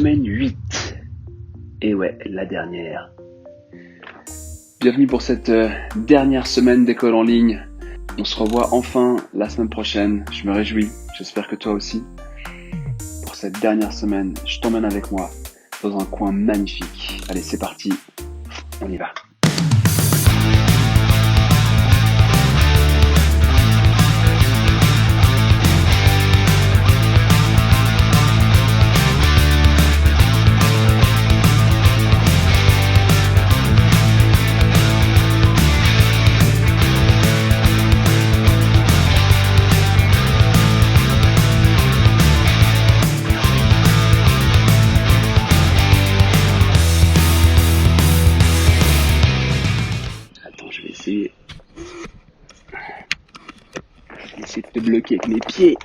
semaine 8. Et ouais, la dernière. Bienvenue pour cette dernière semaine d'école en ligne. On se revoit enfin la semaine prochaine. Je me réjouis, j'espère que toi aussi. Pour cette dernière semaine, je t'emmène avec moi dans un coin magnifique. Allez, c'est parti, on y va. Essayer de te bloquer avec mes pieds.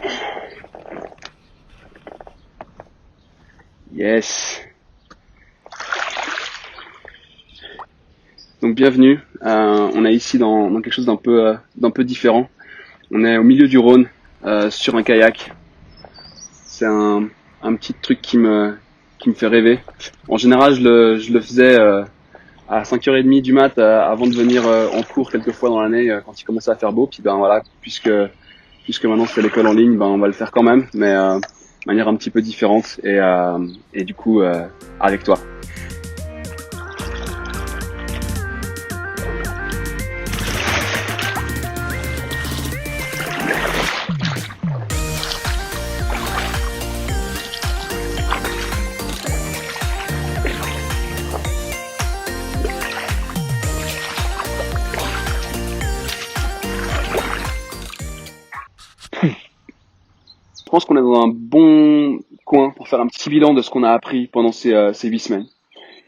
Yes. Donc bienvenue. On est ici dans quelque chose d'un peu différent. On est au milieu du Rhône, sur un kayak. C'est un petit truc qui me fait rêver. En général, je le faisais à 5h30 du mat avant de venir en cours quelques fois dans l'année quand il commençait à faire beau. Puis ben voilà, puisque maintenant c'est l'école en ligne, ben on va le faire quand même, mais de manière un petit peu différente et du coup avec toi. Je pense qu'on est dans un bon coin pour faire un petit bilan de ce qu'on a appris pendant ces 8 semaines.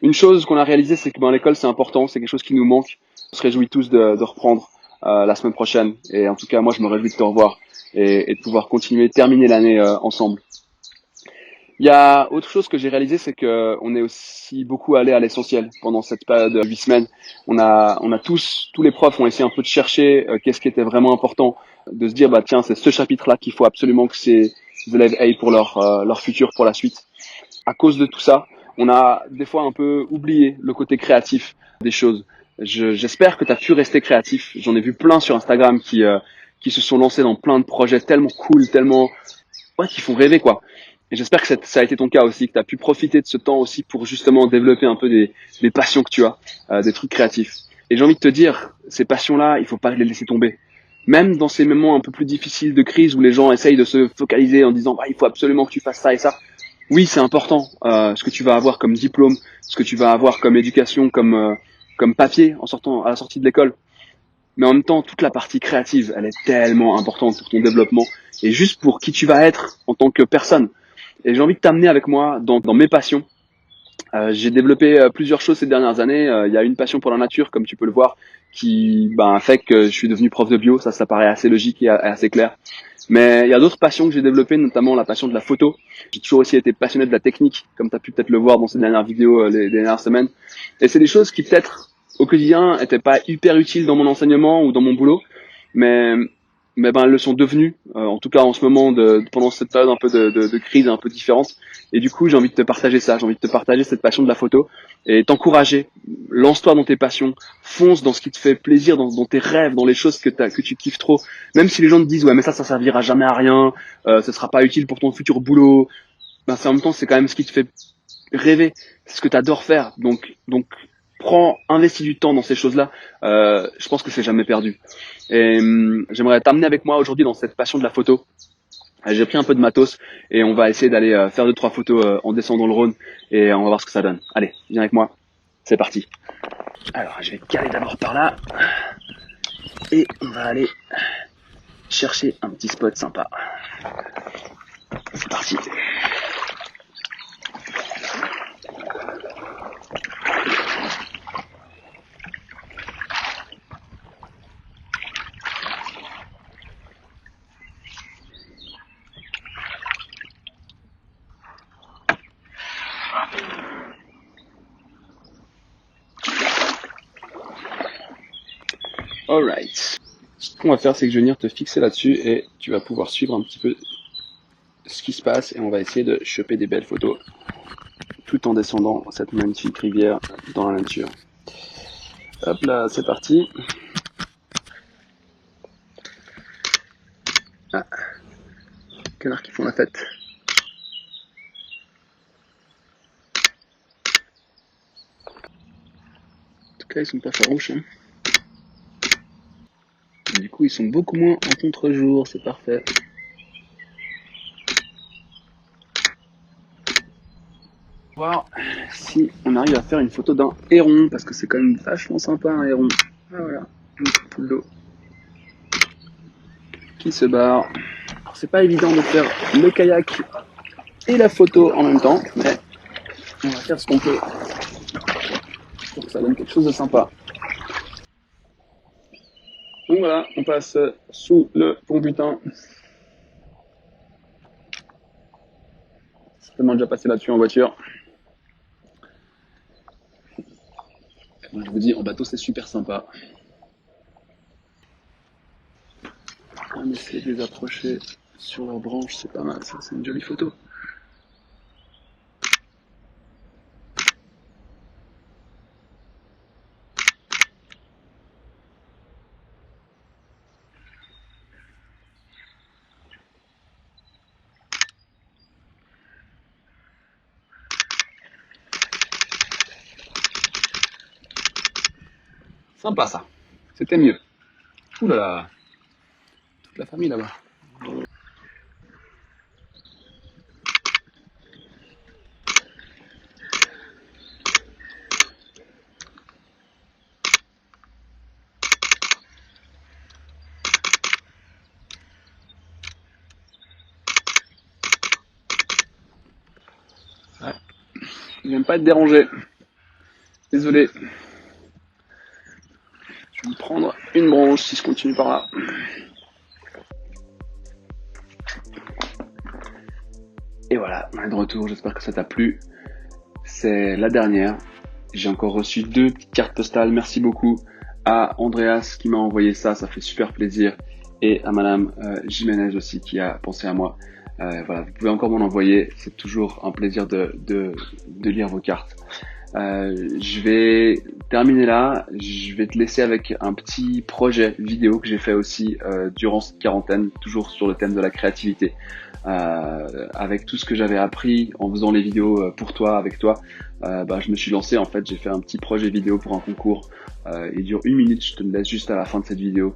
Une chose qu'on a réalisé, c'est que l'école c'est important, c'est quelque chose qui nous manque. On se réjouit tous de reprendre la semaine prochaine. Et en tout cas, moi je me réjouis de te revoir et de pouvoir terminer l'année ensemble. Il y a autre chose que j'ai réalisé, c'est que on est aussi beaucoup allé à l'essentiel pendant cette période de 8 semaines. On a tous les profs ont essayé un peu de chercher qu'est-ce qui était vraiment important, de se dire bah tiens, c'est ce chapitre-là qu'il faut absolument que ces élèves aient pour leur futur, pour la suite. À cause de tout ça, on a des fois un peu oublié le côté créatif des choses. J'espère que tu as pu rester créatif. J'en ai vu plein sur Instagram qui se sont lancés dans plein de projets tellement cool, qui font rêver quoi. Et j'espère que ça a été ton cas aussi, que tu as pu profiter de ce temps aussi pour justement développer un peu des passions que tu as, des trucs créatifs. Et j'ai envie de te dire, ces passions-là, il faut pas les laisser tomber. Même dans ces moments un peu plus difficiles de crise où les gens essayent de se focaliser en disant il faut absolument que tu fasses ça et ça. Oui, c'est important, ce que tu vas avoir comme diplôme, ce que tu vas avoir comme éducation, comme papier à la sortie de l'école. Mais en même temps, toute la partie créative, elle est tellement importante pour ton développement et juste pour qui tu vas être en tant que personne. Et j'ai envie de t'amener avec moi dans mes passions. J'ai développé plusieurs choses ces dernières années. Il y a une passion pour la nature, comme tu peux le voir, qui fait que je suis devenu prof de bio. Ça paraît assez logique et assez clair. Mais il y a d'autres passions que j'ai développées, notamment la passion de la photo. J'ai toujours aussi été passionné de la technique, comme tu as pu peut-être le voir dans ces dernières vidéos les dernières semaines. Et c'est des choses qui peut-être au quotidien n'étaient pas hyper utiles dans mon enseignement ou dans mon boulot, mais elles le sont devenues, en tout cas en ce moment pendant cette période un peu de crise un peu différente. Et du coup, j'ai envie de te partager ça, j'ai envie de te partager cette passion de la photo et t'encourager. Lance-toi dans tes passions, fonce dans ce qui te fait plaisir, dans tes rêves, dans les choses que tu kiffes trop. Même si les gens te disent ouais mais ça servira jamais à rien, ce sera pas utile pour ton futur boulot. C'est en même temps c'est quand même ce qui te fait rêver, c'est ce que tu adores faire. Donc investis du temps dans ces choses-là. Je pense que c'est jamais perdu. Et j'aimerais t'amener avec moi aujourd'hui dans cette passion de la photo. J'ai pris un peu de matos et on va essayer d'aller faire 2-3 photos en descendant le Rhône et on va voir ce que ça donne. Allez, viens avec moi. C'est parti. Alors, je vais caler d'abord par là et on va aller chercher un petit spot sympa. C'est parti. Alright. Ce qu'on va faire, c'est que je vais venir te fixer là-dessus et tu vas pouvoir suivre un petit peu ce qui se passe et on va essayer de choper des belles photos. tout en descendant cette magnifique rivière dans la nature. Hop là, c'est parti. Ah, canards qui font la fête. En tout cas, ils sont pas farouches. Hein. Du coup, ils sont beaucoup moins en contre-jour, c'est parfait. Voir si on arrive à faire une photo d'un héron, parce que c'est quand même vachement sympa un héron. Ah voilà, une petite poule d'eau qui se barre. Alors c'est pas évident de faire le kayak et la photo en même temps, mais on va faire ce qu'on peut pour que ça donne quelque chose de sympa. Donc voilà, on passe sous le pont Butin. Certainement déjà passé là-dessus en voiture. Moi, je vous dis, en bateau, c'est super sympa. On va essayer de les approcher sur leurs branches, c'est pas mal, ça, c'est une jolie photo. Sympa ça, c'était mieux. Ouh là là, toute la famille là-bas. Ouais. J'aime pas être dérangé. Désolé. Je vais me prendre une branche si je continue par là. Et voilà, on est de retour, j'espère que ça t'a plu. C'est la dernière. J'ai encore reçu 2 petites cartes postales. Merci beaucoup à Andreas qui m'a envoyé ça, ça fait super plaisir. Et à Madame Jiménez aussi qui a pensé à moi. Voilà, vous pouvez encore m'en envoyer, c'est toujours un plaisir de lire vos cartes. Je vais terminer là, je vais te laisser avec un petit projet vidéo que j'ai fait aussi durant cette quarantaine, toujours sur le thème de la créativité. Avec tout ce que j'avais appris en faisant les vidéos pour toi, avec toi, je me suis lancé en fait, j'ai fait un petit projet vidéo pour un concours. Il dure 1 minute, je te le laisse juste à la fin de cette vidéo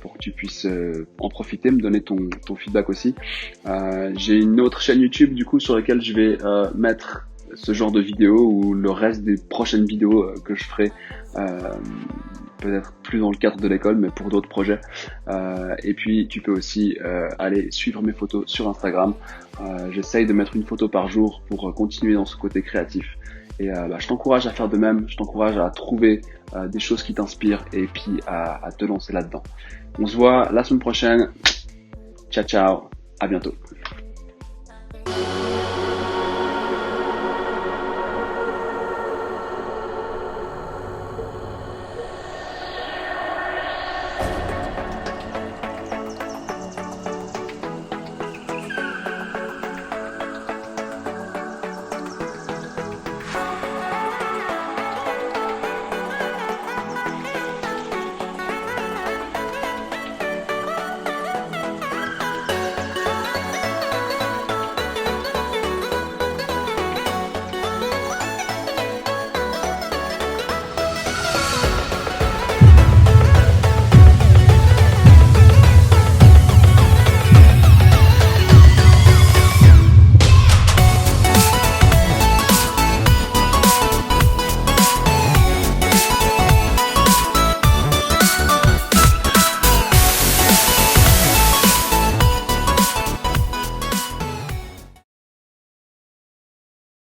pour que tu puisses en profiter, me donner ton feedback aussi. J'ai une autre chaîne YouTube du coup sur laquelle je vais mettre ce genre de vidéos ou le reste des prochaines vidéos que je ferai peut-être plus dans le cadre de l'école mais pour d'autres projets. Et puis tu peux aussi aller suivre mes photos sur Instagram. J'essaye de mettre une photo par jour pour continuer dans ce côté créatif. Et je t'encourage à faire de même, je t'encourage à trouver des choses qui t'inspirent et puis à te lancer là-dedans. On se voit la semaine prochaine. Ciao ciao, à bientôt.